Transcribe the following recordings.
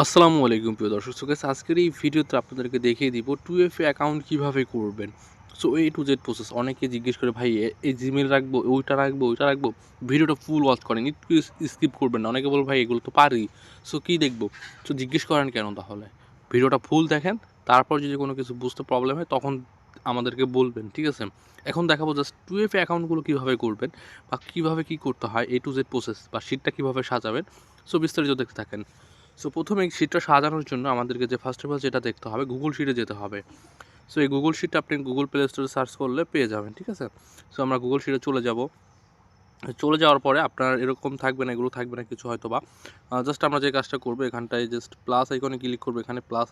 আসসালামু আলাইকুম প্রিয় দর্শক। সো গাইস আজকের এই ভিডিওতে আপনাদেরকে দেখিয়ে দিব 2FA অ্যাকাউন্ট কিভাবে করবেন। So A to Z process. অনেকে জিজ্ঞেস করে ভাই এই Gmail রাখবো, ওইটা রাখবো, ওইটা রাখবো। ভিডিওটা ফুল ওয়াচ করেন। একটু স্কিপ করবেন না। অনেকে বলে ভাই এগুলো তো পারি। সো কি দেখবো? সো জিজ্ঞেস করেন কেন তাহলে? ভিডিওটা ফুল দেখেন। তারপর যদি কোনো কিছু বুঝতে প্রবলেম হয় তখন আমাদেরকে বলবেন। ঠিক আছে? এখন দেখাবো জাস্ট 2FA অ্যাকাউন্টগুলো কিভাবে করবেন বা কিভাবে কি করতে হয় A to Z প্রসেস বা শিটটা কিভাবে সাজাবেন। সো বিস্তারিত দেখতে থাকেন। সো প্রথমে এই শিটটা সাজানোর জন্য আমাদেরকে যে ফার্স্ট অফ অল যেটা দেখতে হবে গুগল শিটে যেতে হবে। সো এই গুগল শিটটা আপনি গুগল প্লে স্টোরে সার্চ করলে পেয়ে যাবেন। ঠিক আছে? সো আমরা গুগল শিটে চলে যাব। চলে যাওয়ার পরে আপনার এরকম থাকবে না, এগুলো থাকবে না কিছু হয়তো বা জাস্ট আমরা যে কাজটা করবো এখানটায় জাস্ট প্লাস আইকনে ক্লিক করবো। এখানে প্লাস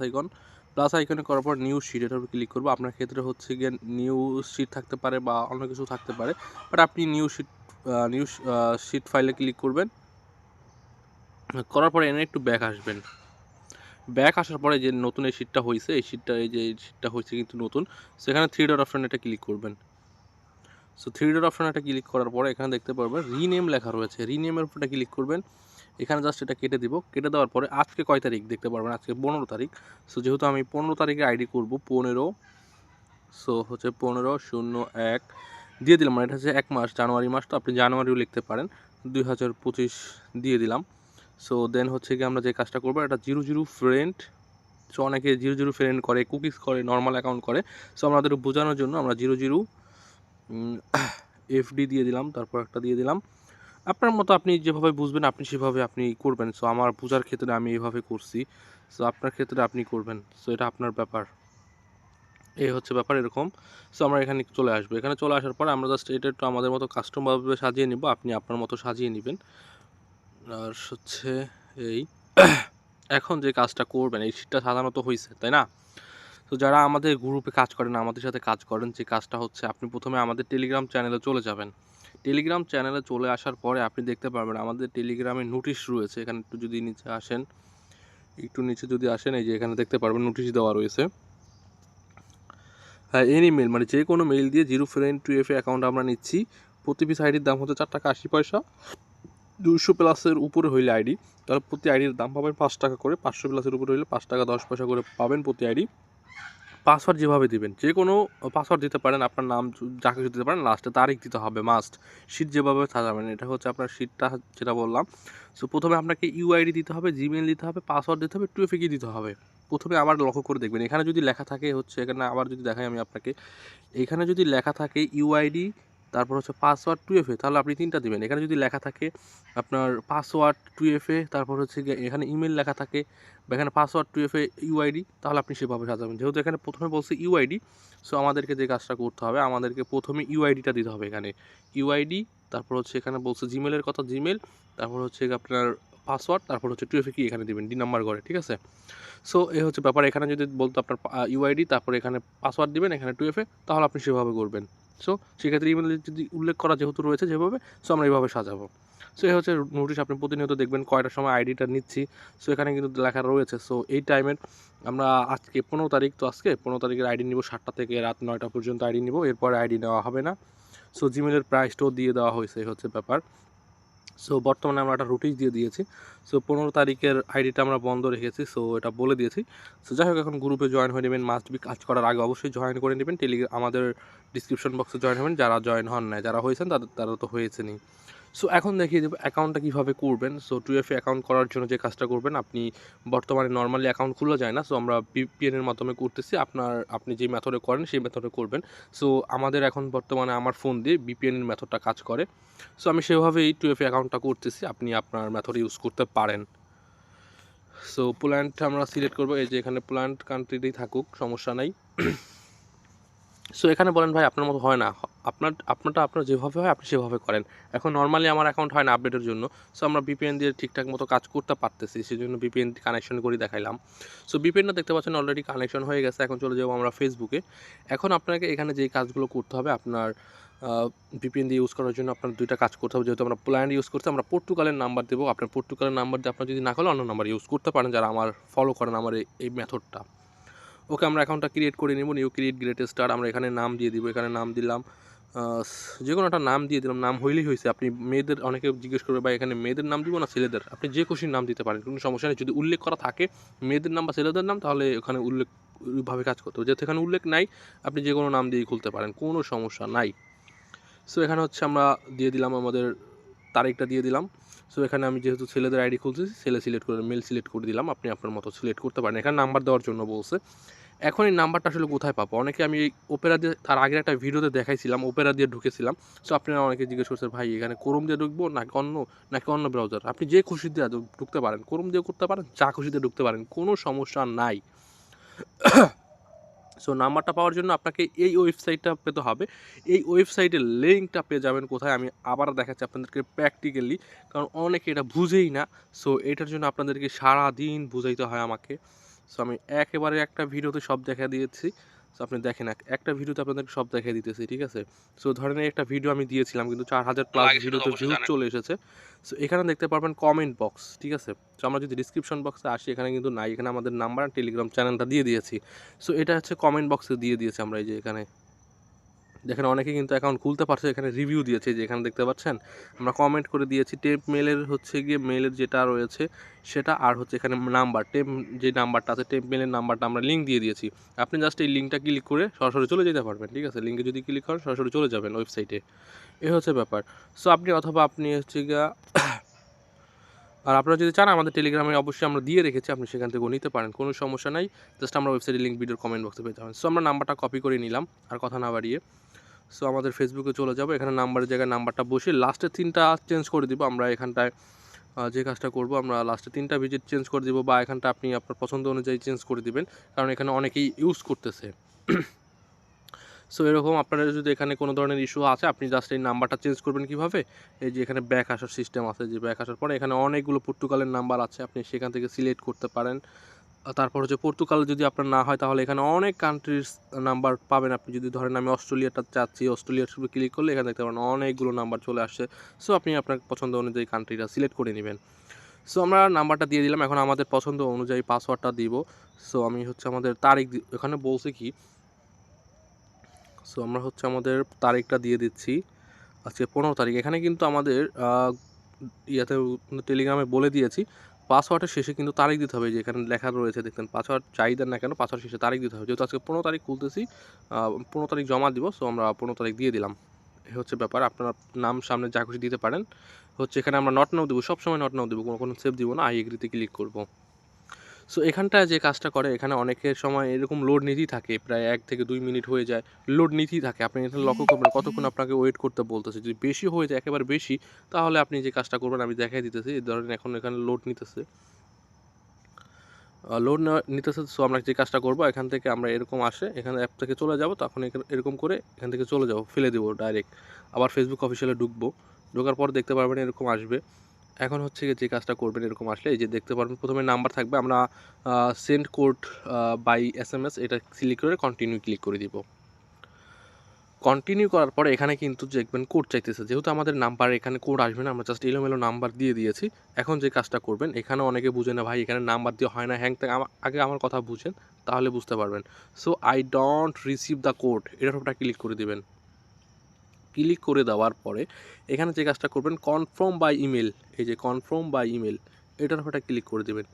আইকনে করার পর নিউ শিট এটার উপর ক্লিক করবো। আপনার ক্ষেত্রে হচ্ছে গিয়ে নিউ শিট থাকতে পারে বা অন্য কিছু থাকতে পারে, বাট আপনি নিউ শিট ফাইলে ক্লিক করবেন। করার পরে এনে একটু ব্যাক আসবেন। ব্যাক আসার পরে যে নতুন এই শিটটা হয়েছে, এই শিটটা হয়েছে কিন্তু নতুন। সেখানে থ্রি ডট অপশন এটা ক্লিক করবেন। সো থ্রি ডট অপশন এটা ক্লিক করার পরে এখানে দেখতে পারবেন রিনেম লেখা রয়েছে। রিনেমের উপরটা ক্লিক করবেন। এখানে জাস্ট এটা কেটে দিব। কেটে দেওয়ার পরে আজকে কয় তারিখ দেখতে পারবেন, আজকে 15 তারিখ। সো যেহেতু আমি 15 তারিখে আইডি করবো 15, সো হচ্ছে 15/01 দিয়ে দিলাম। মানে এটা হচ্ছে 1 মাস, জানুয়ারি মাস, তো আপনি জানুয়ারিও লিখতে পারেন। 2025 দিয়ে দিলাম। সো দেন হচ্ছে কি আমরা যে কাজটা করবো, এটা 00 ফ্রেন্ড। সো অনেকে 00 ফ্রেন্ড করে, কুকিজ করে, নর্মাল অ্যাকাউন্ট করে। সো আমাদের বোঝানোর জন্য আমরা 00 FD দিয়ে দিলাম, তারপর একটা দিয়ে দিলাম। আপনার মতো আপনি যেভাবে বুঝবেন আপনি সেভাবে আপনি করবেন। সো আমার বোঝার ক্ষেত্রে আমি এইভাবে করছি। সো আপনার ক্ষেত্রে আপনি করবেন। সো এটা আপনার ব্যাপার। এই হচ্ছে ব্যাপার এরকম। সো আমরা এখানে চলে আসবো। এখানে চলে আসার পর আমরা জাস্ট এটা একটু আমাদের মতো কাস্টমভাবে সাজিয়ে নিব। আপনি আপনার মতো সাজিয়ে নেবেন। আর হচ্ছে এই এখন যে কাজটা করবেন, এই শীটটা সাধারণত হয়েছে, তাই না? তো যারা আমাদের গ্রুপে কাজ করেন, আমাদের সাথে কাজ করেন, যে কাজটা হচ্ছে আপনি প্রথমে আমাদের টেলিগ্রাম চ্যানেলে চলে যাবেন। টেলিগ্রাম চ্যানেলে চলে আসার পরে আপনি দেখতে পারবেন আমাদের টেলিগ্রামে নোটিশ রয়েছে। এখানে একটু যদি নিচে আসেন, একটু নিচে যদি আসেন, এই যে এখানে দেখতে পারবেন নোটিশ দেওয়া রয়েছে। হ্যাঁ, এনি মেল মানে যে কোনো মেইল দিয়ে 0 ফ্রেন্ড 2FA অ্যাকাউন্ট আমরা নিচ্ছি। প্রতি পিস আইডির দাম হচ্ছে 4 টাকা 80 পয়সা। 200 প্লাসের উপরে হইলে আইডি, তাহলে প্রতি আইডির দাম পাবেন 5 টাকা করে। 500 প্লাসের উপরে হইলে 5 টাকা 10 পয়সা করে পাবেন প্রতি আইডি। পাসওয়ার্ড যেভাবে দিবেন, যে কোনো পাসওয়ার্ড দিতে পারেন, আপনার নাম যা কিছু দিতে পারেন, লাস্টে তারিখ দিতে হবে মাস্ট। শীট যেভাবে সাজাবেন, এটা হচ্ছে আপনার শীটটা যেটা বললাম। সো প্রথমে আপনাকে ইউআইডি দিতে হবে, জিমেল দিতে হবে, পাসওয়ার্ড দিতে হবে, 2FA কি দিতে হবে। প্রথমে আবার লক্ষ্য করে দেখবেন, এখানে যদি লেখা থাকে হচ্ছে, এখানে আবার যদি দেখাই আমি আপনাকে, এখানে যদি লেখা থাকে ইউআইডি, তারপর হচ্ছে পাসওয়ার্ড 2FA, তাহলে আপনি 3টা দিবেন। এখানে যদি লেখা থাকে আপনার পাসওয়ার্ড 2FA, তারপর হচ্ছে গিয়ে এখানে ইমেল লেখা থাকে, বা এখানে পাসওয়ার্ড 2FA ইউআইডি, তাহলে আপনি সেভাবে সাজাবেন। যেহেতু এখানে প্রথমে বলছে ইউআইডি, সো আমাদেরকে যে কাজটা করতে হবে, আমাদেরকে প্রথমে ইউআইডিটা দিতে হবে। এখানে ইউআইডি, তারপর হচ্ছে এখানে বলছে জিমেলের কথা, জিমেল, তারপর হচ্ছে আপনার পাসওয়ার্ড, তারপর হচ্ছে 2FA কি এখানে দিবেন D নাম্বার করে। ঠিক আছে? সো এই হচ্ছে ব্যাপার। এখানে যদি বলতো আপনার ইউআইডি, তারপরে এখানে পাসওয়ার্ড দিবেন, এখানে 2FA, তাহলে আপনি সেভাবে করবেন। সো সেক্ষেত্রে ইমেল যদি উল্লেখ করা যেহেতু রয়েছে যেভাবে, সো আমরা এইভাবে সাজাবো। সো এই হচ্ছে নোটিশ। আপনি প্রতিনিয়ত দেখবেন কয়টার সময় আইডিটা নিচ্ছি। সো এখানে কিন্তু লেখা রয়েছে। সো এই টাইমের আমরা আজকে 15 তারিখ, তো আজকে 15 তারিখের আইডি নিব 7টা থেকে রাত 9টা পর্যন্ত আইডি নিব। এরপরে আইডি নেওয়া হবে না। সো জিমেলের প্রাইসটাও দিয়ে দেওয়া হয়েছে, এই হচ্ছে ব্যাপার। সো বর্তমানে আমরা একটা রুটিন দিয়ে দিয়েছি। সো 15 তারিখের আইডিটা আমরা বন্ধ রেখেছি। সো এটা বলে দিয়েছি। সো যাই হোক, এখন গ্রুপে জয়েন হয়ে নেবেন। মাস্ট বি কাজ করার আগে অবশ্যই জয়েন করে নেবেন। আমাদের ডিসক্রিপশন বক্সে জয়েন হবেন। যারা জয়েন হন নাই, যারা হয়েছেন তারা তো হয়েছেনই। সো এখন দেখিয়ে দেবো অ্যাকাউন্টটা কীভাবে করবেন। সো 2FA অ্যাকাউন্ট করার জন্য যে কাজটা করবেন, আপনি বর্তমানে নর্মালি অ্যাকাউন্ট খোলা যায় না। সো আমরা VPN এর মাধ্যমে করতেছি। আপনি যে মেথডে করেন সেই মেথডে করবেন। সো আমাদের এখন বর্তমানে আমার ফোন দিয়ে VPN এর মেথডটা কাজ করে। সো আমি সেভাবেই 2FA অ্যাকাউন্টটা করতেছি। আপনি আপনার মেথড ইউজ করতে পারেন। সো পোল্যান্ড আমরা সিলেক্ট করবো। এই যে এখানে পোল্যান্ড কান্ট্রিতেই থাকুক, সমস্যা নাই। সো এখানে বলেন ভাই আপনার মতো হয় না, আপনার যেভাবে হয় আপনি সেভাবে করেন। এখন নর্মালি আমার অ্যাকাউন্ট হয় না আপডেটের জন্য। সো আমরা VPN দিয়ে ঠিকঠাক মতো কাজ করতে পারতেছি, সেই জন্য VPN কানেকশন করে দেখাইলাম। সো VPNটা দেখতে পাচ্ছেন অলরেডি কানেকশন হয়ে গেছে। এখন চলে যাবো আমরা ফেসবুকে। এখন আপনাকে এখানে যেই কাজগুলো করতে হবে, আপনার VPN দিয়ে ইউজ করার জন্য আপনার 2টা কাজ করতে হবে। যেহেতু আমরা পোল্যান্ড ইউজ করছি, আমরা পর্তুগালের নাম্বার দেবো। আপনার পর্তুগালের নাম্বার দিয়ে আপনার যদি না করলে অন্য নাম্বার ইউজ করতে পারেন, যারা আমার ফলো করেন আমার এই মেথডটা। ওকে, আমরা অ্যাকাউন্টটা ক্রিয়েট করে নিব। নিউ ক্রিয়েট গ্রেটেস্ট স্টার, আমরা এখানে নাম দিয়ে দিব। এখানে নাম দিলাম যে কোনো একটা নাম দিয়ে দিলাম, নাম হইলেই হয়েছে। আপনি মেয়েদের অনেকে জিজ্ঞেস করবে ভাই এখানে মেয়েদের নাম দিব না ছেলেদের, আপনি যে খুশির নাম দিতে পারেন, কোনো সমস্যা নেই। যদি উল্লেখ করা থাকে মেয়েদের নাম বা ছেলেদের নাম তাহলে ওখানে উল্লেখভাবে কাজ করতে হবে, যেহেতু এখানে উল্লেখ নাই আপনি যে কোনো নাম দিয়েই খুলতে পারেন, কোনো সমস্যা নাই। সো এখানে হচ্ছে আমরা দিয়ে দিলাম আমাদের তারিখটা দিয়ে দিলাম। সো এখানে আমি যেহেতু ছেলেদের আইডি খুলতেছি ছেলে সিলেক্ট করে মেল সিলেক্ট করে দিলাম, আপনি আপনার মতো সিলেক্ট করতে পারেন। এখানে নাম্বার দেওয়ার জন্য বলছে। এখন এই নাম্বারটা আসলে কোথায় পাবো? অনেকে আমি এই ওপেরা দিয়ে তার আগের একটা ভিডিওতে দেখাইছিলাম, ওপেরা দিয়ে ঢুকেছিলাম। সো আপনারা অনেকে জিজ্ঞেস করছেন ভাই এখানে ক্রোম দিয়ে ঢুকবো নাকি অন্য ব্রাউজার? আপনি যে খুশি দিয়ে ঢুকতে পারেন, ক্রোম দিয়ে করতে পারেন, যা খুশি দিয়ে ঢুকতে পারেন, কোনো সমস্যা নাই। সো নাম্বারটা পাওয়ার জন্য আপনাকে এই ওয়েবসাইটটা পেতে হবে। এই ওয়েবসাইটের লিঙ্কটা পেয়ে যাবেন কোথায় আমি আবার দেখাচ্ছি আপনাদেরকে প্র্যাকটিক্যালি, কারণ অনেকে এটা বুঝেই না। সো এটার জন্য আপনাদেরকে সারাদিন বুঝাইতে হয় আমাকে। সো আমি একেবারে একটা ভিডিওতে সব দেখা দিয়েছি। সো আপনি দেখেন একটা ভিডিওতে আপনাদেরকে সব দেখিয়ে দিতেছি, ঠিক আছে? সো ধরেন একটা ভিডিও আমি দিয়েছিলাম কিন্তু 4000+ ভিডিওতে ভিউজ চলে এসেছে। সো এখানে দেখতে পারবেন কমেন্ট বক্স, ঠিক আছে? সো আমরা যদি ডিসক্রিপশন বক্সে আসি এখানে কিন্তু নাই, এখানে আমাদের নাম্বার আর টেলিগ্রাম চ্যানেলটা দিয়ে দিয়েছি। সো এটা হচ্ছে কমেন্ট বক্সে দিয়ে দিয়েছি আমরা, এই যে এখানে দেখেন অনেকে কিন্তু অ্যাকাউন্ট খুলতে পারছে, এখানে রিভিউ দিয়েছে, যে এখানে দেখতে পাচ্ছেন আমরা কমেন্ট করে দিয়েছি। টেম্প মেলের হচ্ছে গিয়ে মেলের যেটা রয়েছে সেটা, আর হচ্ছে এখানে নাম্বার টেম্প যে নাম্বারটা আছে টেম্প মেলের নাম্বারটা আমরা লিঙ্ক দিয়ে দিয়েছি। আপনি জাস্ট এই লিঙ্কটা ক্লিক করে সরাসরি চলে যেতে পারবেন, ঠিক আছে? লিঙ্কে যদি ক্লিক করেন সরাসরি চলে যাবেন ওয়েবসাইটে, এ হচ্ছে ব্যাপার। সো আপনি হচ্ছে গিয়া আর আপনারা যদি চান আমাদের টেলিগ্রামে অবশ্যই আমরা দিয়ে রেখেছি, আপনি সেখান থেকেও নিতে পারেন, কোনো সমস্যা নাই। জাস্ট আমরা ওয়েবসাইটের লিঙ্ক ভিডিওর কমেন্ট বক্সে পেয়ে যাবেন। সো আমরা নাম্বারটা কপি করে নিলাম আর কথা না বাড়িয়ে। সো আমাদের ফেসবুকে চলে যাবো, এখানে নাম্বারের জায়গায় নাম্বারটা বসে লাস্টের 3টা চেঞ্জ করে দিব আমরা। এখানটায় যে কাজটা করবো আমরা লাস্টে 3টা ভিজিট চেঞ্জ করে দিব, বা এখানটা আপনি আপনার পছন্দ অনুযায়ী চেঞ্জ করে দিবেন, কারণ এখানে অনেকেই ইউজ করতেছে। সো এরকম আপনার যদি এখানে কোনো ধরনের ইস্যু আছে আপনি জাস্ট এই নাম্বারটা চেঞ্জ করবেন কীভাবে? এই যে এখানে ব্যাক আসার সিস্টেম আছে, যে ব্যাক আসার পরে এখানে অনেকগুলো পর্তুগালের নাম্বার আছে, আপনি সেখান থেকে সিলেক্ট করতে পারেন। তারপর হচ্ছে পর্তুগাল যদি আপনার না হয় তাহলে এখানে অনেক কান্ট্রির নাম্বার পাবেন। আপনি যদি ধরেন আমি অস্ট্রেলিয়াটা চাচ্ছি, অস্ট্রেলিয়ার শুধু ক্লিক করলে এখানে দেখতে পারেন অনেকগুলো নাম্বার চলে আসছে। সো আপনি আপনার পছন্দ অনুযায়ী কান্ট্রিটা সিলেক্ট করে নেবেন। সো আমরা নাম্বারটা দিয়ে দিলাম, এখন আমাদের পছন্দ অনুযায়ী পাসওয়ার্ডটা দিব। সো আমি হচ্ছে আমাদের তারিখ এখানে বলছে কি, সো আমরা হচ্ছে আমাদের তারিখটা দিয়ে দিচ্ছি, আজকে 15 তারিখ। এখানে কিন্তু আমাদের ইয়াতে টেলিগ্রামে বলে দিয়েছি পাসওয়ার্ডের শেষে কিন্তু তারিখ দিতে হবে, যে এখানে লেখা রয়েছে দেখতেন, পাসওয়ার্ড চাই দেন না কেন পাসওয়ার্ড শেষে তারিখ দিতে হবে। যেহেতু আজকে 15 তারিখ খুলতেছি, 15 তারিখ জমা দিব, সো আমরা 15 তারিখ দিয়ে দিলাম। এই হচ্ছে ব্যাপার, আপনার নাম সামনে যা খুশি দিতে পারেন। হচ্ছে এখানে আমরা নট নাও দেবো, সবসময় নট নাও দেবো, কোনো সেভ দিব না, আই এগ্রিতে ক্লিক করবো। সো এখানটায় যে কাজটা করে, এখানে অনেকের সময় এরকম লোড নিতেই থাকে, প্রায় 1 থেকে 2 মিনিট হয়ে যায়, লোড নিতেই থাকে। আপনি এখানে লক্ষ্য করবেন কতক্ষণ আপনাকে ওয়েট করতে বলতেছে। যদি বেশি হয়ে যায়, একেবারে বেশি, তাহলে আপনি যে কাজটা করবেন আমি দেখাই দিতেছি। ধরেন এখন এখানে লোড নিতেছে, নিতেছে। সো আমরা যে কাজটা করবো, এখান থেকে আমরা এরকম আসে এখানে অ্যাপ থেকে চলে যাব, তখন এরকম করে এখান থেকে চলে যাব, ফেলে দেবো ডাইরেক্ট। আবার ফেসবুক অফিসিয়ালে ঢুকবো, ঢোকার পর দেখতে পারবেন এরকম আসবে। এখন হচ্ছে যে কাজটা করবেন এরকম আসলে এই যে দেখতে পারবেন প্রথমে নাম্বার থাকবে, আমরা সেন্ড কোড বাই SMS এটা সিলেক্ট করে কন্টিনিউ ক্লিক করে দিব। কন্টিনিউ করার পরে এখানে কিন্তু দেখবেন কোড চাইতেছে, যেহেতু আমাদের নাম্বার এখানে কোড আসবে না, আমরা জাস্ট এলোমেলো নাম্বার দিয়ে দিয়েছি। এখন যে কাজটা করবেন, এখানে অনেকে বুঝে না ভাই এখানে নাম্বার দিয়ে হয় না, হ্যাং থেকে আগে আমার কথা বুঝেন তাহলে বুঝতে পারবেন। So I don't receive the code, এটার উপরটা ক্লিক করে দিবেন। ক্লিক করে দেওয়ার পরে এখানে যে কাজটা করবেন কনফার্ম বাই ইমেল, এই যে কনফার্ম বাই ইমেল এটার উপরটা ক্লিক করে দেবেন।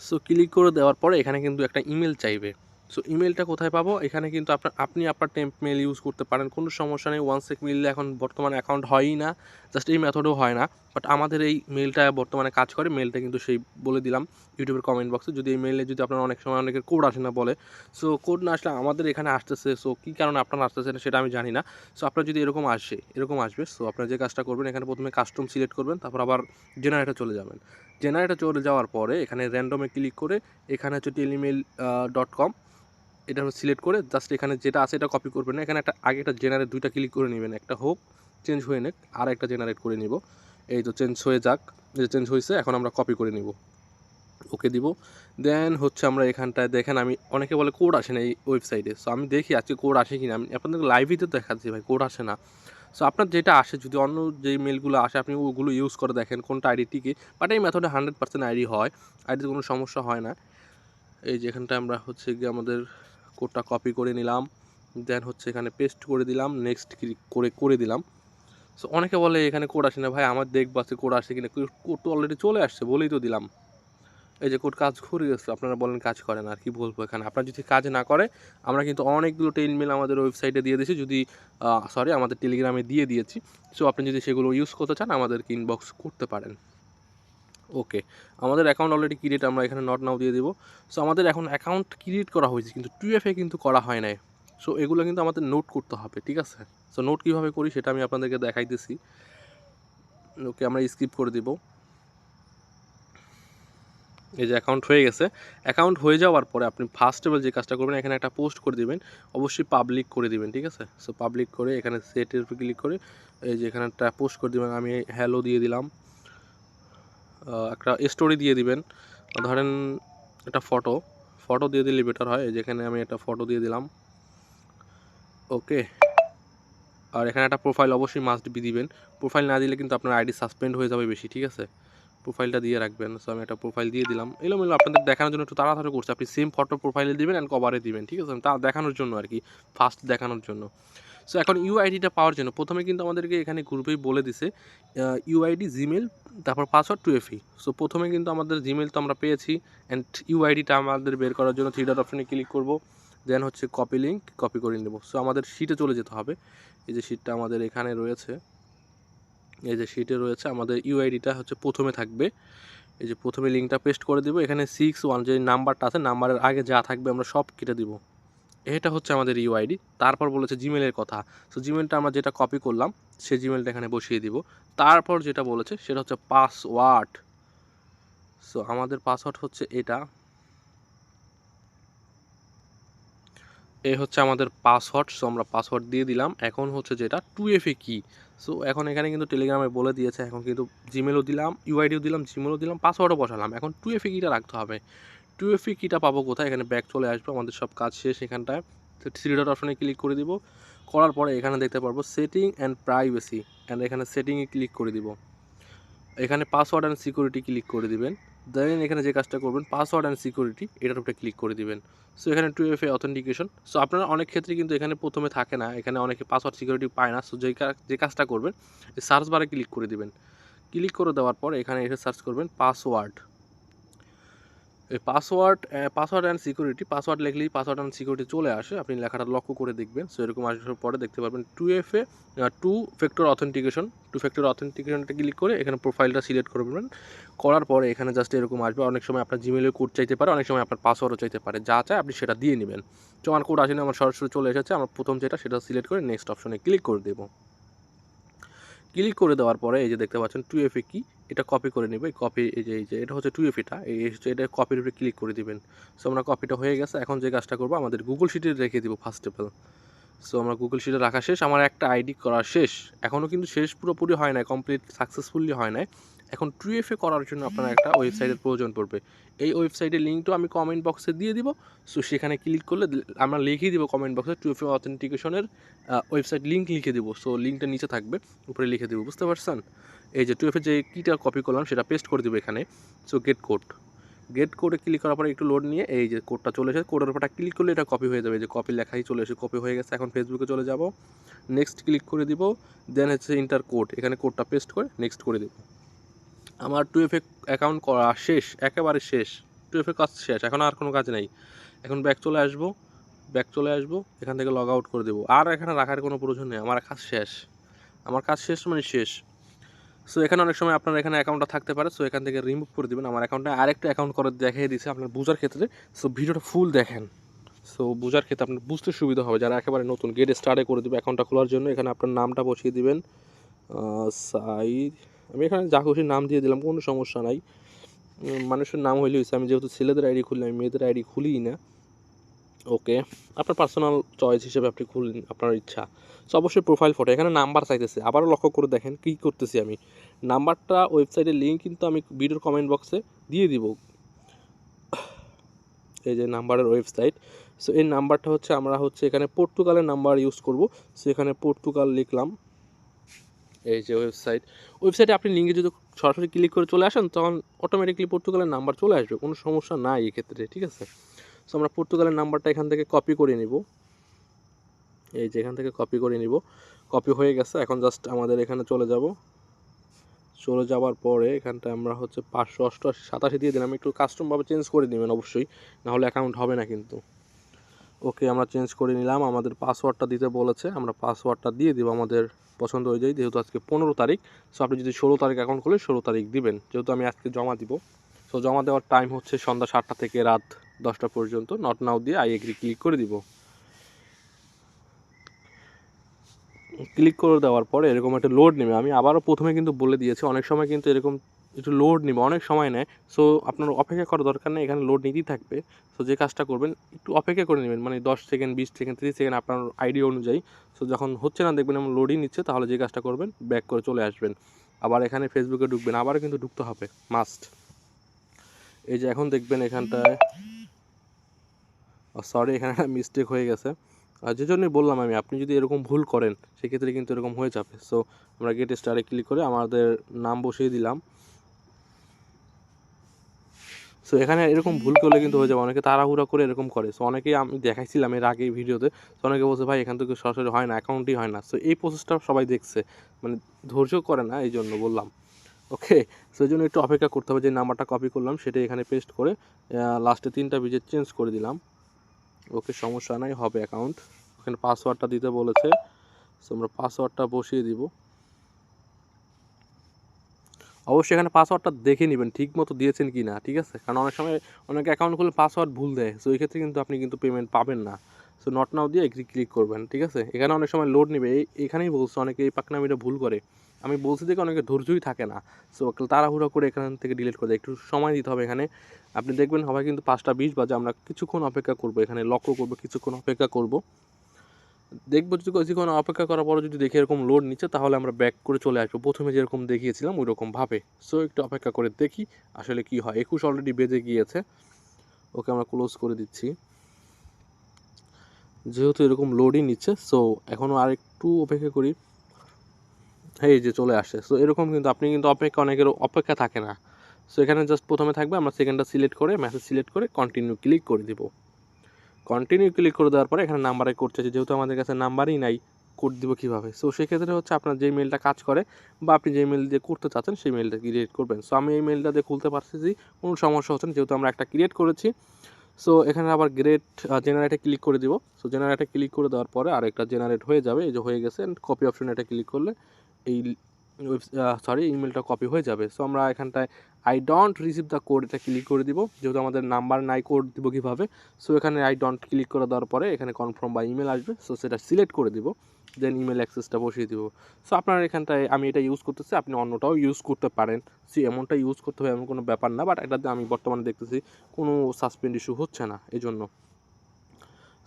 সো ক্লিক করে দেওয়ার পরে এখানে কিন্তু একটা ইমেল চাইবে। সো ইমেলটা কোথায় পাবো? এখানে কিন্তু আপনি আপনার টেম্প মেল ইউজ করতে পারেন, কোনো সমস্যা নেই। ওয়ানসেক মেইলে এখন বর্তমানে অ্যাকাউন্ট হয়ই না, জাস্ট এই মেথডেও হয় না, বাট আমাদের এই মেলটা বর্তমানে কাজ করে। মেলটা কিন্তু সেই বলে দিলাম ইউটিউবের কমেন্ট বক্সে। যদি এই মেলে যদি আপনার অনেক সময় অনেকের কোড আসে না বলে, সো কোড না আসলে আমাদের এখানে আসতেছে, সো কী কারণে আপনার আসতেছে না সেটা আমি জানি না। সো আপনার যদি এরকম আসবে, সো আপনার যে কাজটা করবেন এখানে প্রথমে কাস্টম সিলেক্ট করবেন, তারপর আবার জেনারেটর চলে যাবেন। জেনারেটর চলে যাওয়ার পরে এখানে র্যান্ডমে ক্লিক করে এখানে হচ্ছে টেলিমেল.com এটা সিলেক্ট করে জাস্ট এখানে যেটা আছে এটা কপি করবেন না, এখানে আগে একটা জেনারেট 2টা ক্লিক করে নেবেন, একটা হোক চেঞ্জ হয়ে নেক, আর একটা জেনারেট করে নিব। এই তো চেঞ্জ হয়ে যাক, চেঞ্জ হয়েছে, এখন আমরা কপি করে নিব, ওকে দিব। দেন হচ্ছে আমরা এখানটায় দেখেন, আমি অনেকে বলে কোড আসে না এই ওয়েবসাইটে। সো আমি দেখি আজকে কোড আসে কিনা, আমি আপনাদের লাইভেই তো দেখাচ্ছি ভাই কোড আসে না। সো আপনার যেটা আসে, যদি অন্য যেই মেলগুলো আসে আপনি ওগুলো ইউজ করে দেখেন কোনটা আইডি টিকে, বাট এই মেথডে 100% আইডি হয়, আইডিতে কোনো সমস্যা হয় না। এই যে এখানটা আমরা হচ্ছে গিয়ে আমাদের কোডটা কপি করে নিলাম, দেন হচ্ছে এখানে পেস্ট করে দিলাম, নেক্সট ক্লিক করে দিলাম। সো অনেকে বলে এখানে কোড আসে না, ভাই আমার দেখবো আছে কোড আসে কিনা, কোড তো অলরেডি চলে আসছে বলেই তো দিলাম। এই যে কোড কাজ করে গেছে, আপনারা বলেন কাজ করে না, আর কি বলবো এখানে। আপনার যদি কাজ না করে, আমরা কিন্তু অনেকগুলো টেইলমেল আমাদের ওয়েবসাইটে দিয়ে দিয়েছি, যদি আমাদের টেলিগ্রামে দিয়ে দিয়েছি। সো আপনি যদি সেগুলো ইউজ করতে চান আমাদেরকে ইনবক্স করতে পারেন। ওকে, আমাদের অ্যাকাউন্ট অলরেডি ক্রিয়েট, আমরা এখানে নট নাও দিয়ে দেবো। সো আমাদের এখন অ্যাকাউন্ট ক্রিয়েট করা হয়েছে, কিন্তু 2FA কিন্তু করা হয় নাই। সো এগুলো কিন্তু আমাদের নোট করতে হবে, ঠিক আছে? সো নোট কীভাবে করি সেটা আমি আপনাদেরকে দেখাইতেছি। ওকে, আমরা স্কিপ করে দিব। এই যে অ্যাকাউন্ট হয়ে গেছে। অ্যাকাউন্ট হয়ে যাওয়ার পরে আপনি ফার্স্ট যে কাজটা করবেন, এখানে একটা পোস্ট করে দিবেন, অবশ্যই পাবলিক করে দিবেন, ঠিক আছে? সো পাবলিক করে এখানে সেটের উপর ক্লিক করে এই যে এখানে একটা পোস্ট করে দিবেন। আমি হ্যালো দিয়ে দিলাম, একটা স্টোরি দিয়ে দিবেন, ধরেন একটা ফটো দিয়ে দিলে বেটার হয়। যেখানে আমি একটা ফটো দিয়ে দিলাম। ওকে, আর এখানে একটা প্রোফাইল অবশ্যই মাস্ট বি দিবেন। প্রোফাইল না দিলে কিন্তু আপনার আইডি সাসপেন্ড হয়ে যাবে বেশি, ঠিক আছে? প্রোফাইলটা দিয়ে রাখবেন। সো আমি একটা প্রোফাইল দিয়ে দিলাম, এলোমেলো আপনাদের দেখানোর জন্য একটু তাড়াতাড়ি করছে। আপনি সেম ফটো প্রোফাইলে দিবেন অ্যান্ড কভারে দিবেন, ঠিক আছে? তা দেখানোর জন্য আর কি, ফার্স্ট দেখানোর জন্য। সো এখন ইউআইডিটা পাওয়ার জন্য প্রথমে কিন্তু আমাদেরকে এখানে গ্রুপেই বলে দিছে ইউআইডি, জিমেল, তারপর পাসওয়ার্ড 2FA। সো প্রথমে কিন্তু আমাদের জিমেল তো আমরা পেয়েছি, অ্যান্ড ইউআইডিটা আমাদের বের করার জন্য 3 ডট অপশনে ক্লিক করব। দেন হচ্ছে কপি লিঙ্ক, কপি করে নেব। সো আমাদের শিটে চলে যেতে হবে। এই যে শিটটা আমাদের এখানে রয়েছে, এই যে শিটে রয়েছে, আমাদের ইউআইডিটা হচ্ছে প্রথমে থাকবে। এই যে প্রথমে লিঙ্কটা পেস্ট করে দেবো। এখানে 61 যে নাম্বারটা আছে, নাম্বারের আগে যা থাকবে আমরা সব কেটে দিব। এটা হচ্ছে আমাদের ইউআইডি। তারপর বলেছে জিমেলের কথা। সো জিমেলটা আমরা যেটা কপি করলাম সেই জিমেলটা এখানে বসিয়ে দিব। তারপর যেটা বলেছে সেটা হচ্ছে পাসওয়ার্ড। সো আমাদের পাসওয়ার্ড হচ্ছে এটা, এই হচ্ছে আমাদের পাসওয়ার্ড। সো আমরা পাসওয়ার্ড দিয়ে দিলাম। এখন হচ্ছে যেটা 2FA কি। সো এখন এখানে কিন্তু টেলিগ্রামে বলে দিয়েছে, এখন কিন্তু জিমেলও দিলাম, ইউআইডিও দিলাম, জিমেলও দিলাম, পাসওয়ার্ডও বসালাম। এখন 2FA কিটা রাখতে হবে। 2FA কিটা পাবো কোথায়? এখানে ব্যাক চলে আসবো, আমাদের সব কাজ শেষ এখানটায়। তো 3 ডট অপশনে ক্লিক করে দিব। করার পরে এখানে দেখতে পারবো সেটিং অ্যান্ড প্রাইভেসি, অ্যান্ড এখানে সেটিংয়ে ক্লিক করে দিব। এখানে পাসওয়ার্ড অ্যান্ড সিকিউরিটি ক্লিক করে দিবেন। দেন এখানে যে কাজটা করবেন পাসওয়ার্ড অ্যান্ড সিকিউরিটি, এটার উপরে ক্লিক করে দিবেন। সো এখানে 2FA অথেন্টিকেশন। সো আপনারা অনেক ক্ষেত্রে কিন্তু এখানে প্রথমে থাকে না, এখানে অনেকে পাসওয়ার্ড সিকিউরিটি পায় না। সো যে কাজটা করবেন, সার্চ বারে ক্লিক করে দিবেন। ক্লিক করে দেওয়ার পর এখানে এসে সার্চ করবেন পাসওয়ার্ড। এই পাসওয়ার্ড অ্যান্ড সিকিউরিটি, পাসওয়ার্ড লিখলেই পাসওয়ার্ড অ্যান্ড সিকিউরিটি চলে আসে। আপনি লেখাটা লক্ষ্য করে দেখবেন। সো এরকম আসার পরে দেখতে পারবেন 2FA, two factor authentication. Two factor অথেন্টিকেশনটা ক্লিক করে এখানে প্রোফাইলটা সিলেক্ট করবেন। করার পরে এখানে জাস্ট এরকম আসবে। অনেক সময় আপনার জিমেলের কোড চাইতে পারে, অনেক সময় আপনার পাসওয়ার্ডও চাইতে পারে, যা চায় আপনি সেটা দিয়ে নেবেন। তো আমার কোড আসেনি, আমার সরাসরি চলে এসেছে। আমার প্রথম যেটা সেটা সিলেক্ট করে নেক্সট অপশনে ক্লিক করে দেবো। ক্লিক করে দেওয়ার পরে এই যে দেখতে পাচ্ছেন 2FA কি, এটা কপি করে নেবে। কপি, এই যে এটা হচ্ছে 2FAটা, এই হচ্ছে এটা, কপির উপরে ক্লিক করে দিবেন। সো আমরা কপিটা হয়ে গেছে। এখন যে কাজটা করবো, আমাদের গুগল শিটে রেখে দিব ফার্স্ট অফ অল। সো আমরা গুগল শিটে রাখা শেষ, আমার একটা আইডি করা শেষ। এখনও কিন্তু শেষ পুরোপুরি হয় না, কমপ্লিট সাকসেসফুলি হয় না। এখন 2FA করার জন্য আপনার একটা ওয়েবসাইটের প্রয়োজন পড়বে। এই ওয়েবসাইটের লিঙ্কটাও আমি কমেন্ট বক্সে দিয়ে দিব। সো সেখানে ক্লিক করলে আমরা লিখেই দিব কমেন্ট বক্সে 2FA অথেন্টিকেশনের ওয়েবসাইট লিঙ্ক লিখে দিব। সো লিঙ্কটা নিচে থাকবে, উপরে লিখে দেবো, বুঝতে পারছেন? এই যে 2FA যে কিটা কপি করলাম সেটা পেস্ট করে দেবো এখানে। সো গেট কোডে ক্লিক করার পরে একটু লোড নিয়ে এই যে কোডটা চলে এসেছে, কোডের উপরটা ক্লিক করলে এটা কপি হয়ে যাবে। যে কপি লেখাই চলে এসে কপি হয়ে গেছে। এখন ফেসবুকে চলে যাব, নেক্সট ক্লিক করে দিব। দেন হচ্ছে ইন্টার কোড, এখানে কোডটা পেস্ট করে নেক্সট করে দেব। আমার 2FA অ্যাকাউন্ট করা শেষ, একেবারে শেষ। 2FA কাজ শেষ, এখন আর কোনো কাজ নেই। এখন ব্যাক চলে আসবো, এখান থেকে লগ আউট করে দেবো। আর এখানে রাখার কোনো প্রয়োজন নেই, আমার কাজ শেষ। আমার কাজ শেষ মানে শেষ। সো এখানে অনেক সময় আপনার এখানে অ্যাকাউন্টটা থাকতে পারে, সো এখান থেকে রিমুভ করে দেবেন। আমার অ্যাকাউন্টে আরেকটা অ্যাকাউন্ট করে দেখিয়ে দিয়েছে আপনার বোঝার ক্ষেত্রে। সো ভিডিওটা ফুল দেখেন, সো বোঝার ক্ষেত্রে আপনার বুঝতে সুবিধা হবে। যারা একেবারে নতুন, গেট স্টার্টে করে দেবে অ্যাকাউন্টটা খোলার জন্য। এখানে আপনার নামটা বসিয়ে দিবেন, সাইদ। আমি এখানে যা খুশি নাম দিয়ে দিলাম, কোনো সমস্যা নাই। মানুষের নাম হইলে হয়েছে। আমি যেহেতু ছেলেদের আইডি খুলি, আমি মেয়েদের আইডি খুলিই না। ওকে, আপনার পার্সোনাল চয়েস হিসেবে আপনি খুললেন, আপনার ইচ্ছা। সো অবশ্যই প্রোফাইল ফটো, এখানে নাম্বার চাইতেছে। আবারও লক্ষ্য করে দেখেন কী করতেছি আমি। নাম্বারটা, ওয়েবসাইটের লিঙ্ক কিন্তু আমি ভিডিওর কমেন্ট বক্সে দিয়ে দিব। এই যে নাম্বারের ওয়েবসাইট। সো এই নাম্বারটা হচ্ছে, আমরা হচ্ছে এখানে পর্তুগালের নাম্বার ইউজ করব। সো এখানে পর্তুগাল লিখলাম। এই যে ওয়েবসাইটে আপনি লিঙ্কে যদি সরাসরি ক্লিক করে চলে আসেন, তখন অটোমেটিকলি পর্তুগালের নাম্বার চলে আসবে, কোনো সমস্যা নাই এক্ষেত্রে, ঠিক আছে? সো আমরা পর্তুগালের নাম্বারটা এখান থেকে কপি করে নিব। এই যে এখান থেকে কপি করে নিব, কপি হয়ে গেছে। এখন জাস্ট আমাদের এখানে চলে যাব, চলে যাওয়ার পরে এখানটায় আমরা হচ্ছে 588 দিয়ে দিলাম। একটু কাস্টমভাবে চেঞ্জ করে নেবেন অবশ্যই, নাহলে অ্যাকাউন্ট হবে না কিন্তু। ওকে, আমরা চেঞ্জ করে নিলাম। আমাদের পাসওয়ার্ডটা দিতে বলেছে, আমরা পাসওয়ার্ডটা দিয়ে দিব আমাদের পছন্দ অনুযায়ী। যেহেতু আজকে 15 তারিখ, সো আপনি যদি 16 তারিখ অ্যাকাউন্ট খুলে 16 তারিখ দিবেন, যেহেতু আমি আজকে জমা দিব। সো জমা দেওয়ার টাইম হচ্ছে সন্ধ্যা 7টা থেকে রাত 10টা পর্যন্ত। নট নাও দিয়ে আই এগ্রি ক্লিক করে দিব। ক্লিক করে দেওয়ার পরে এরকম একটা লোড নেবে। আমি আবারও প্রথমে কিন্তু বলে দিয়েছি, অনেক সময় কিন্তু এরকম একটু লোড নেবে, অনেক সময় নেয়। সো আপনার অপেক্ষা করার দরকার নেই, এখানে লোড নিতেই থাকবে। সো যে কাজটা করবেন, একটু অপেক্ষা করে নেবেন, মানে 10 সেকেন্ড, 20 সেকেন্ড, 30 সেকেন্ড আপনার আইডি অনুযায়ী। সো যখন হচ্ছে না দেখবেন এমন লোডই নিচ্ছে, তাহলে যে কাজটা করবেন, ব্যাক করে চলে আসবেন। আবার এখানে ফেসবুকে ঢুকবেন, আবারও কিন্তু ঢুকতে হবে মাস্ট। এই যে এখন দেখবেন এখানটায়, সরি এখানে একটা মিস্টেক হয়ে গেছে। আর যে জন্যই বললাম আমি, আপনি যদি এরকম ভুল করেন সেক্ষেত্রে কিন্তু এরকম হয়ে যাবে। সো আমরা গেট স্টারে ক্লিক করে আমাদের নাম বসিয়ে দিলাম। সো এখানে এরকম ভুল করলে কিন্তু হয়ে যাবে, অনেকে তাড়াহুড়া করে এরকম করে। সো অনেকেই আমি দেখাইছিলাম এর আগে ভিডিওতে। সো অনেকে বলছে ভাই এখান থেকে সরাসরি হয় না, অ্যাকাউন্টই হয় না। সো এই প্রসেসটা সবাই দেখছে, মানে ধৈর্য করে না, এই জন্য বললাম। ওকে, সো এই জন্য একটু অপেক্ষা করতে হবে। যে নাম্বারটা কপি করলাম সেটা এখানে পেস্ট করে লাস্টে 3টা ডিজিট চেঞ্জ করে দিলাম। ওকে, সমস্যা নাই, হবে অ্যাকাউন্ট। এখানে পাসওয়ার্ডটা দিতে বলেছে, সো আমরা পাসওয়ার্ডটা বসিয়ে দিব। অবশ্যই এখানে পাসওয়ার্ডটা দেখে নেবেন ঠিক মতো দিয়েছেন কি না, ঠিক আছে? কারণ অনেক সময় অনেকে অ্যাকাউন্ট খুলে পাসওয়ার্ড ভুল দেয়। সো এই ক্ষেত্রে কিন্তু আপনি কিন্তু পেমেন্ট পাবেন না। সো নট নাও দিয়ে এগ্রি ক্লিক করবেন, ঠিক আছে? এখানে অনেক সময় লোড নেবে, এখানেই বলছে অনেকে এই পাকনামিটা ভুল করে। আমি বলছি দেখে অনেকে ধৈর্যই থাকে না। সো তাড়াহুড়ো করে এখান থেকে ডিলিট করে দেয়। একটু সময় দিতে হবে এখানে। আপনি দেখবেন হবে কিন্তু 5টা 20 বাজে, আমরা কিছুক্ষণ অপেক্ষা করবো, এখানে লক্ষ্য করবো, কিছুক্ষণ অপেক্ষা করবো। দেখবো যদি কিছুক্ষণ অপেক্ষা করার পরে যদি দেখি এরকম লোড নিচ্ছে, তাহলে আমরা ব্যাক করে চলে আসবো প্রথমে যেরকম দেখিয়েছিলাম ওই রকম ভাবে। সো একটু অপেক্ষা করে দেখি আসলে কি হয়। 21 অলরেডি বেজে গিয়েছে। ওকে, আমরা ক্লোজ করে দিচ্ছি। যেহেতু এরকম লোডই নিচ্ছে, সো এখনও আর একটু অপেক্ষা করি। এই যে চলে আসে। সো এরকম কিন্তু আপনি কিন্তু অনেকের অপেক্ষা থাকে না। সো এখানে জাস্ট প্রথমে থাকবে, আমরা সেকেন্ডটা সিলেক্ট করে মেসেজ সিলেক্ট করে কন্টিনিউ ক্লিক করে দিব। কন্টিনিউ ক্লিক করে দেওয়ার পরে এখানে নাম্বারে কোড চাইছে, যেহেতু আমাদের কাছে নাম্বারই নাই, কোড দিব কীভাবে? সো সেক্ষেত্রে হচ্ছে আপনার যে মেলটা কাজ করে বা আপনি যে মেল দিয়ে করতে চাচ্ছেন সেই মেলটা ক্রিয়েট করবেন। সো আমি এই মেলটা দিয়ে খুলতে পারতেছি, কোনো সমস্যা হচ্ছে না যেহেতু আমরা একটা ক্রিয়েট করেছি। সো এখানে আবার জেনারেটে ক্লিক করে দিব। সো জেনারেটে ক্লিক করে দেওয়ার পরে আরেকটা জেনারেট হয়ে যাবে, এই যে হয়ে গেছে। কপি অপশন এটা ক্লিক করলে এই ইমেলটা কপি হয়ে যাবে। সো আমরা এখানটায় I don't receive the code এটা ক্লিক করে দিব, যেহেতু আমাদের নাম্বার নাই, কোড দিব কীভাবে? সো এখানে আই ডোন্ট ক্লিক করে দেওয়ার পরে এখানে কনফার্ম বা ইমেল আসবে। সো সেটা সিলেক্ট করে দিব, দেন ইমেল অ্যাক্সেসটা বসিয়ে দিব। সো আপনার এখানটায় আমি এটা ইউজ করতেছি, আপনি অন্যটাও ইউজ করতে পারেন। সো এমনটা ইউজ করতে হবে এমন কোনো ব্যাপার না, বাট এটাতে আমি বর্তমানে দেখতেছি কোনো সাসপেন্ড ইস্যু হচ্ছে না, এই জন্য।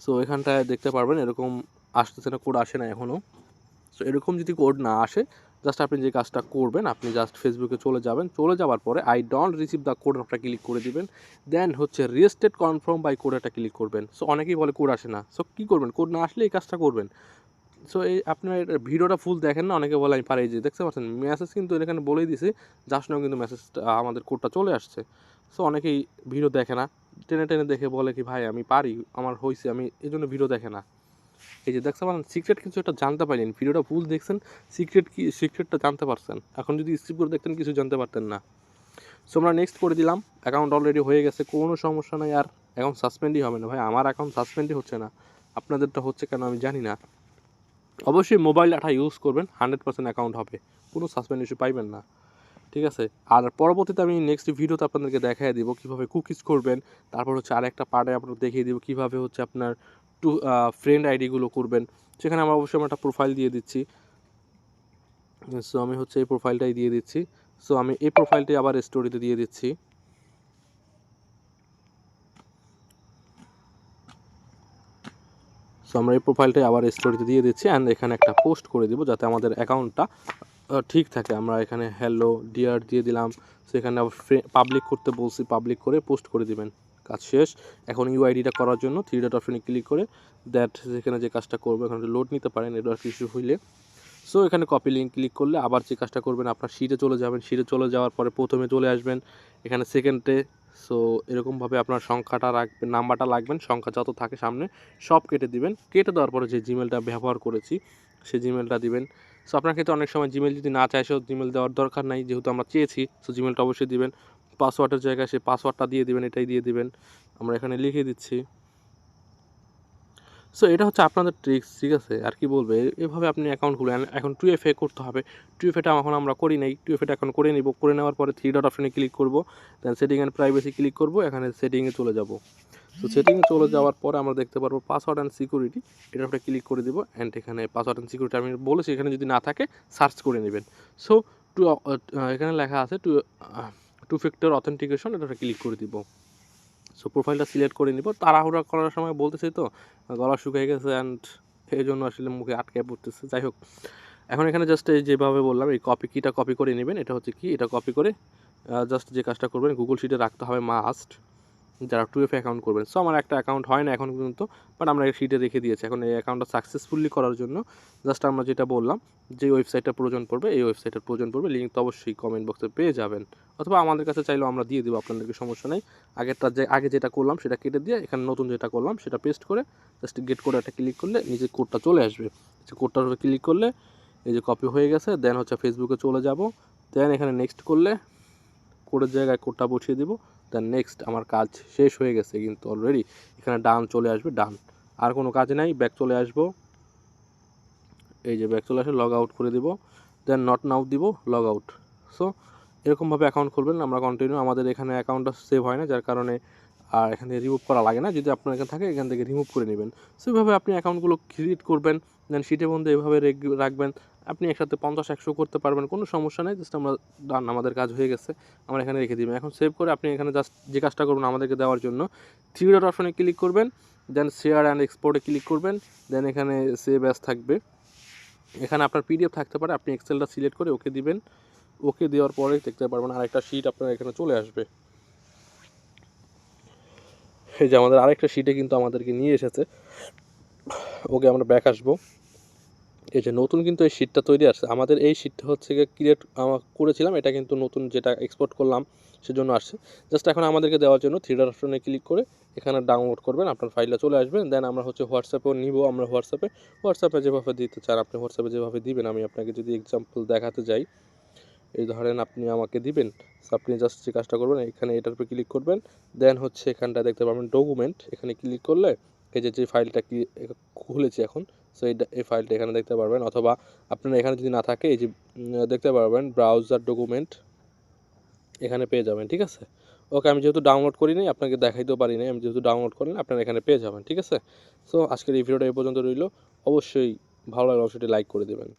সো এখানটায় দেখতে পারবেন এরকম আসতেছে না, কোড আসে না এখনও। সো এরকম যদি কোড না আসে, জাস্ট আপনি যে কাজটা করবেন, আপনি জাস্ট ফেসবুকে চলে যাবেন, চলে যাওয়ার পরে I don't receive the code একটা ক্লিক করে দিবেন। দেন হচ্ছে রিস্টেড কনফার্ম বাই কোড একটা ক্লিক করবেন। সো অনেকেই বলে কোড আসে না, সো কী করবেন? কোড না আসলে এই কাজটা করবেন। সো এই আপনার ভিডিওটা ফুল দেখেন না, অনেকে বলে আমি পারি, যে দেখতে পাচ্ছেন মেসেজ কিন্তু এখানে বলেই দিছি, জাস্ট নাও কিন্তু মেসেজটা আমাদের কোডটা চলে আসছে। সো অনেকেই ভিডিও দেখে না, টেনে টেনে দেখে বলে কি ভাই আমি পারি, আমার হয়েছে, আমি এই জন্য ভিডিও দেখে না। এই যে দেখতে পারেন সিক্রেট কিছু একটা জানতে পারলেন, ভিডিওটা ফুল দেখছেন, সিক্রেটটা জানতে পারছেন। এখন যদি স্কিপ করে দেখতেন কিছু জানতে পারতেন না। সো আমরা নেক্সট করে দিলাম, অ্যাকাউন্ট অলরেডি হয়ে গেছে, কোনো সমস্যা নাই। আর অ্যাকাউন্ট সাসপেন্ডই হবে না ভাই, আমার অ্যাকাউন্ট সাসপেন্ডই হচ্ছে না, আপনাদেরটা হচ্ছে কেন আমি জানি না। অবশ্যই মোবাইল ডাটা ইউজ করবেন, 100% অ্যাকাউন্ট হবে, কোনো সাসপেন্ড ইস্যু পাইবেন না, ঠিক আছে? আর পরবর্তীতে আমি নেক্সট ভিডিওতে আপনাদেরকে দেখাই দিব কীভাবে কুকিজ করবেন। তারপর হচ্ছে আরেকটা পার্টে আপনাদের দেখিয়ে দিব কীভাবে হচ্ছে আপনার ফ্রেন্ড আইডিগুলো করবেন। সেখানে আমরা অবশ্যই একটা প্রোফাইল দিয়ে দিচ্ছি। সো আমি হচ্ছে এই প্রোফাইলটাই দিয়ে দিচ্ছি। সো আমি এই প্রোফাইলটি আবার স্টোরিতে দিয়ে দিচ্ছি। সো আমরা এই প্রোফাইলটাই আবার স্টোরিতে দিয়ে দিচ্ছি, অ্যান্ড এখানে একটা পোস্ট করে দিব যাতে আমাদের অ্যাকাউন্টটা ঠিক থাকে। আমরা এখানে হ্যালো ডিয়ার দিয়ে দিলাম। সেখানে আবার পাবলিক করতে বলছি, পাবলিক করে পোস্ট করে দিবেন। কাজ শেষ। এখন ইউআইডিটা করার জন্য 3 ডট অপশনে ক্লিক করে সেখানে যে কাজটা করবো, এখানে লোড নিতে পারেন নেটওয়ার্ক ইস্যু হইলে। সো এখানে কপি লিঙ্ক ক্লিক করলে আবার যে কাজটা করবেন, আপনার শিটে চলে যাবেন। শিটে চলে যাওয়ার পরে প্রথমে চলে আসবেন, এখানে সো এরকমভাবে আপনার সংখ্যাটা রাখবেন, নাম্বারটা লাগবেন, সংখ্যা যত থাকে সামনে সব কেটে দিবেন। কেটে দেওয়ার পরে যে জিমেলটা ব্যবহার করেছি সেই জিমেলটা দিবেন। সো আপনার ক্ষেত্রে অনেক সময় জিমেল যদি না চায় সেও জিমেল দেওয়ার দরকার নাই, যেহেতু আমরা চেয়েছি। সো জিমেলটা অবশ্যই দিবেন। পাসওয়ার্ডের জায়গায় সেই পাসওয়ার্ডটা দিয়ে দিবেন, এটাই দিয়ে দিবেন। আমরা এখানে লিখে দিচ্ছি। সো এটা হচ্ছে আপনাদের ট্রিক্স, ঠিক আছে? আর কি বলবো, এভাবে আপনি অ্যাকাউন্ট খুলেন। এখন 2FA করতে হবে। 2FAটা এখন আমরা করি নাই। 2FAটা এখন করে নিব। করে নেওয়ার পরে 3 ডট অপশনে ক্লিক করব। দেন সেটিং অ্যান্ড প্রাইভেসি ক্লিক করব। এখানে সেটিংয়ে চলে যাব। তো সেটিংয়ে চলে যাওয়ার পরে আমরা দেখতে পারবো পাসওয়ার্ড অ্যান্ড সিকিউরিটি, এটার উপরে ক্লিক করে দিব। অ্যান্ড এখানে পাসওয়ার্ড অ্যান্ড সিকিউরিটি আমি বলেছি, এখানে যদি না থাকে সার্চ করে নেবেন। সো এখানে লেখা আছে টু ফ্যাক্টর অথেন্টিকেশন, এটা ক্লিক করে দিব। সো প্রোফাইলটা সিলেক্ট করে নিব। তাড়াহুড়া করার সময় বলতেছি তো গলা শুকিয়ে গেছে, অ্যান্ড এই জন্য আসলে মুখে আটকে পড়তেছে। যাই হোক, এখন এখানে জাস্ট এই যেভাবে বললাম এই কিটা কপি করে নেবেন। এটা হচ্ছে কি, এটা কপি করে জাস্ট যে কাজটা করবেন গুগল শিটে রাখতে হবে মাস্ট, যারা 2FA অ্যাকাউন্ট করবেন। সো আমার একটা অ্যাকাউন্ট হয় না এখন পর্যন্ত, বাট আমরা এই শিটে রেখে দিয়েছি। এখন এই অ্যাকাউন্টটা সাকসেসফুলি করার জন্য জাস্ট আমরা যেটা বললাম, যে ওয়েবসাইটটা প্রয়োজন পড়বে, এই ওয়েবসাইটের প্রয়োজন পড়বে। লিঙ্ক তো অবশ্যই কমেন্ট বক্সে পেয়ে যাবেন, অথবা আমাদের কাছে চাইলেও আমরা দিয়ে দেবো, আপনাদেরকে সমস্যা নেই। আগে যেটা করলাম সেটা কেটে দিয়ে এখানে নতুন যেটা করলাম সেটা পেস্ট করে জাস্ট গেট কোড একটা ক্লিক করলে নিজে কোডটা চলে আসবে। যে কোডটার উপরে ক্লিক করলে এই যে কপি হয়ে গেছে। দেন হচ্ছে ফেসবুকে চলে যাব। দেন এখানে নেক্সট করলে কোডের জায়গায় কোডটা বসিয়ে দেবো। দেন নেক্সট, আমার কাজ শেষ হয়ে গেছে কিন্তু অলরেডি। এখানে ডান চলে আসবে, ডান। আর কোনো কাজ নাই, ব্যাক চলে আসবো। এই যে ব্যাক চলে আসে, লগ আউট করে দিব। দেন নট নাও দিব, লগ আউট। সো এরকমভাবে অ্যাকাউন্ট খুলবেন। আমরা কন্টিনিউ, আমাদের এখানে অ্যাকাউন্টটা সেভ হয় না, যার কারণে আর এখান থেকে রিমুভ করা লাগে না। যদি আপনার এখানে থাকে এখান থেকে রিমুভ করে নেবেন। সো এইভাবে আপনি অ্যাকাউন্টগুলো ক্রিয়েট করবেন। দেন শিটের মধ্যে এভাবে রাখবেন। আপনি একসাথে 50-100 করতে পারবেন, কোনো সমস্যা নেই। জাস্ট আমরা ডান, আমাদের কাজ হয়ে গেছে, আমরা এখানে রেখে দিবেন। এখন সেভ করে আপনি এখানে জাস্ট যে কাজটা করবেন আমাদেরকে দেওয়ার জন্য 3 ডট অপশনে ক্লিক করবেন। দেন শেয়ার অ্যান্ড এক্সপোর্টে ক্লিক করবেন। দেন এখানে সেভ অ্যাজ থাকবে, এখানে আপনার পিডিএফ থাকতে পারে। আপনি এক্সেলটা সিলেক্ট করে ওকে দিবেন। ওকে দেওয়ার পরে দেখতে পারবেন আরেকটা শিট আপনার এখানে চলে আসবে। এই যে আমাদের আরেকটা শিটে কিন্তু আমাদেরকে নিয়ে এসেছে। ওকে, আমরা ব্যাক আসবো। এই যে নতুন কিন্তু এই শিটটা তৈরি আসছে আমাদের। এই শিটটা হচ্ছে ক্রিয়েট করেছিলাম, এটা কিন্তু নতুন যেটা এক্সপোর্ট করলাম সেজন্য আসছে। জাস্ট এখন আমাদেরকে দেওয়ার জন্য 3 ডট অপশনে ক্লিক করে এখানে ডাউনলোড করবেন, আপনার ফাইলটা চলে আসবে। দেন আমরা হচ্ছে হোয়াটসঅ্যাপেও নিব। আমরা হোয়াটসঅ্যাপে যেভাবে দিতে চান আপনি হোয়াটসঅ্যাপে যেভাবে দিবেন, আমি আপনাকে যদি এক্সাম্পল দেখাতে যাই, এই ধরেন আপনি আমাকে দিবেন। আপনি জাস্ট যে কাজটা করবেন এখানে এটার উপর ক্লিক করবেন। দেন হচ্ছে এখানটা দেখতে পাবেন ডকুমেন্ট, এখানে ক্লিক করলে এই যে ফাইলটা কি খুলেছি এখন, সো এই ফাইলটা এখানে দেখতে পারবেন। অথবা আপনার এখানে যদি না থাকে এই যে দেখতে পারবেন ব্রাউজার ডকুমেন্ট, এখানে পেয়ে যাবেন, ঠিক আছে? ওকে, আমি যেহেতু ডাউনলোড করি নাই আপনাকে দেখাইতেও পারি নাই, আমি যেহেতু ডাউনলোড করেন আপনারা এখানে পেয়ে যাবেন, ঠিক আছে? সো আজকের এই ভিডিওটা এই পর্যন্ত রইল। অবশ্যই ভালো লাগলে অবশ্যই লাইক করে দেবেন।